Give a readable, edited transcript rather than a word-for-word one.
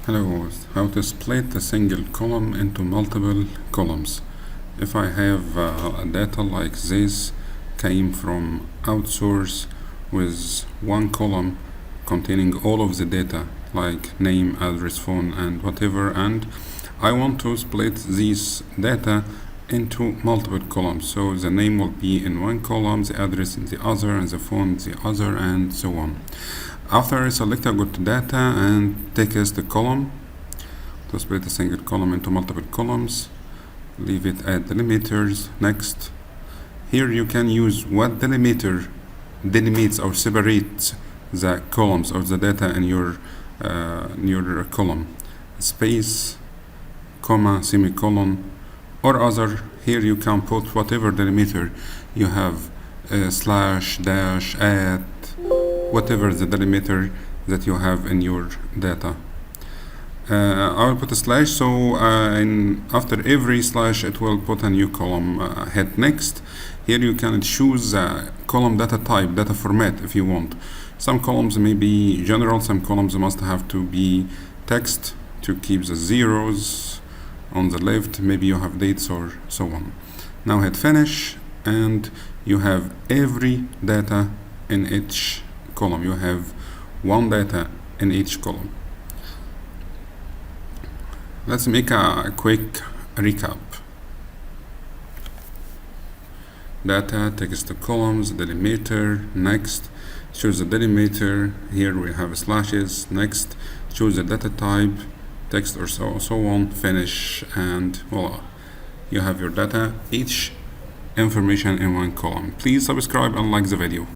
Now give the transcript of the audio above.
Hello, how to split a single column into multiple columns. If I have data like this came from outsource with one column containing all of the data like name, address, phone and whatever, and I want to split these data into multiple columns. So the name will be in one column, the address in the other, and the phone in the other, and so on. After I select, I go to data and text the column to split a single column into multiple columns. Leave it at delimiters. Next, here you can use what delimiter delimits or separates the columns or the data in your column. Space, comma, semicolon, or other. Here you can put whatever delimiter you have, slash, dash, at, whatever the delimiter that you have in your data. I will put a slash, so after every slash it will put a new column. Hit next. Here you can choose column data type, data format if you want. Some columns may be general, some columns must have to be text to keep the zeros on the left. Maybe you have dates or so on. Now hit finish and you have every data in each column. You have one data in each column. Let's make a quick recap. Data, text the columns, delimiter, next, choose the delimiter, here we have slashes, next, choose the data type, text or so on, finish, and voila, you have your data, each information in one column. Please subscribe and like the video.